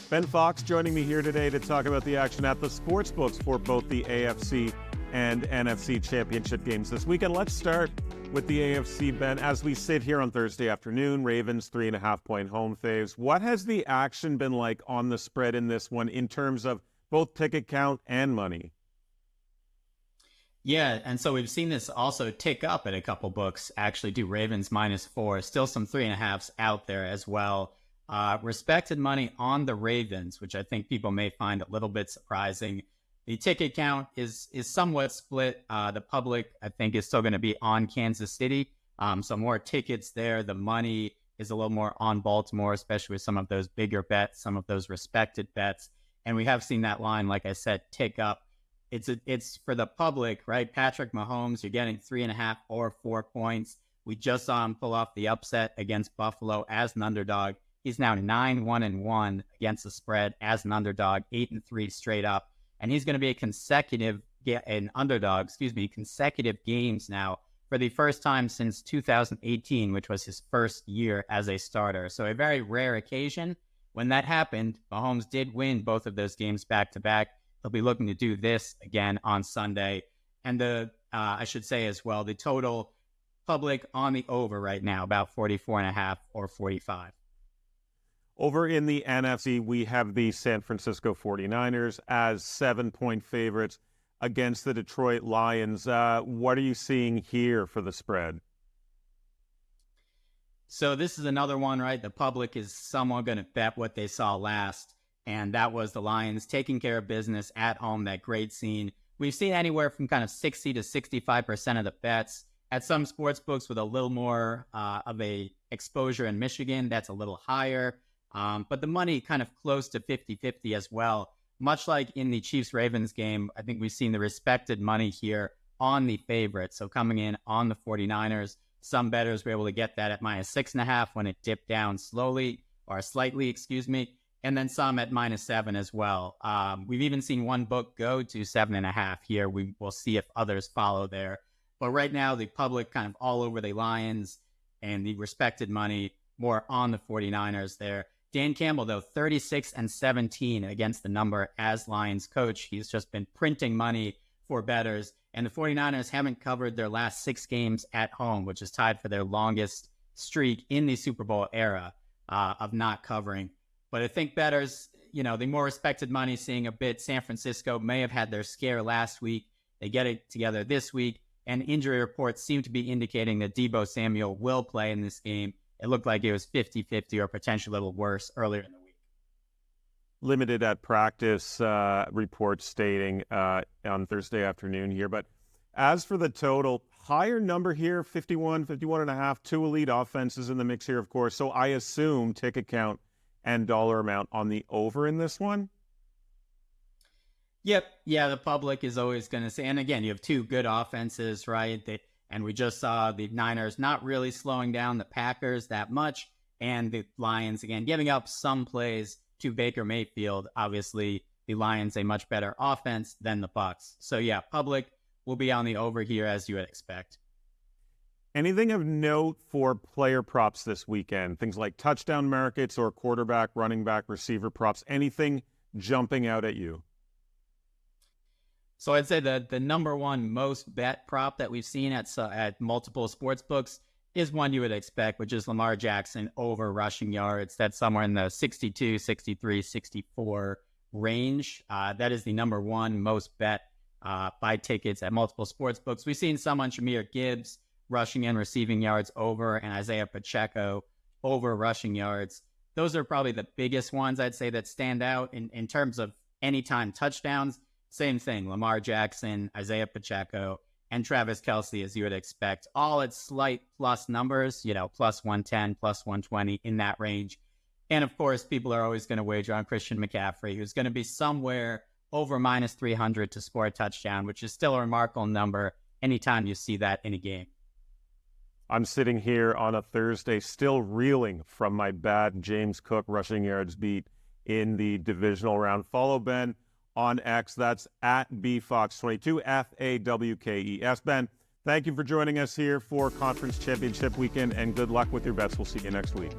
Ben Fawkes joining me here today to talk about the action at the sportsbooks for both the AFC and NFC championship games this weekend. Let's start with the AFC, Ben. As we sit here on Thursday afternoon, Ravens 3.5-point home faves. What has the action been like on the spread in this one in terms of both ticket count and money? Yeah, and so we've seen this also tick up at a couple books, actually do Ravens -4, still some 3.5s out there as well. Respected money on the Ravens, which I think people may find a little bit surprising. The ticket count is somewhat split. The public, I think, is still going to be on Kansas City. So more tickets there. The money is a little more on Baltimore, especially with some of those bigger bets, some of those respected bets. And we have seen that line, like I said, tick up. It's for the public, right? Patrick Mahomes, you're getting 3.5 or 4 points. We just saw him pull off the upset against Buffalo as an underdog. He's now 9-1-1 against the spread as an underdog, 8-3 straight up. And he's going to be consecutive games now for the first time since 2018, which was his first year as a starter. So a very rare occasion. When that happened, Mahomes did win both of those games back-to-back. He'll be looking to do this again on Sunday. And I should say as well, the total public on the over right now, about 44.5 or 45. Over in the NFC, we have the San Francisco 49ers as 7-point favorites against the Detroit Lions. What are you seeing here for the spread? So this is another one, right? The public is somewhat going to bet what they saw last, and that was the Lions taking care of business at home, that great scene. We've seen anywhere from kind of 60 to 65% of the bets. At some sports books with a little more of a exposure in Michigan, that's a little higher. But the money kind of close to 50-50 as well. Much like in the Chiefs-Ravens game, I think we've seen the respected money here on the favorite. So coming in on the 49ers, some bettors were able to get that at -6.5 when it dipped down slightly, and then some at -7 as well. We've even seen one book go to 7.5 here. We will see if others follow there. But right now, the public kind of all over the Lions and the respected money more on the 49ers there. Dan Campbell, though, 36-17 against the number as Lions coach. He's just been printing money for bettors. And the 49ers haven't covered their last 6 games at home, which is tied for their longest streak in the Super Bowl era of not covering. But I think bettors, the more respected money, seeing a bit. San Francisco may have had their scare last week. They get it together this week. And injury reports seem to be indicating that Deebo Samuel will play in this game. It looked like it was 50-50 or potentially a little worse earlier in the week. Limited at practice, reports stating on Thursday afternoon here. But as for the total, higher number here, 51.5, 2 elite offenses in the mix here, of course. So I assume ticket count and dollar amount on the over in this one? Yep. Yeah, the public is always going to say, and again, you have 2 good offenses, right? And we just saw the Niners not really slowing down the Packers that much, and the Lions, again, giving up some plays to Baker Mayfield. Obviously, the Lions a much better offense than the Bucs. So, yeah, public will be on the over here, as you would expect. Anything of note for player props this weekend? Things like touchdown markets or quarterback, running back, receiver props. Anything jumping out at you? So I'd say the number one most bet prop that we've seen at multiple sports books is one you would expect, which is Lamar Jackson over rushing yards. That's somewhere in the 62, 63, 64 range. That is the number one most bet by tickets at multiple sports books. We've seen some on Jahmyr Gibbs rushing and receiving yards over, and Isaiah Pacheco over rushing yards. Those are probably the biggest ones I'd say that stand out in terms of anytime touchdowns. Same thing, Lamar Jackson, Isaiah Pacheco, and Travis Kelce, as you would expect, all at slight plus numbers, plus 110, plus 120 in that range. And of course, people are always going to wager on Christian McCaffrey, who's going to be somewhere over -300 to score a touchdown, which is still a remarkable number anytime you see that in a game. I'm sitting here on a Thursday still reeling from my bad James Cook rushing yards beat in the divisional round. Follow Ben on X. That's at BFawkes22, FAWKES. Ben, thank you for joining us here for Conference Championship Weekend, and good luck with your bets. We'll see you next week.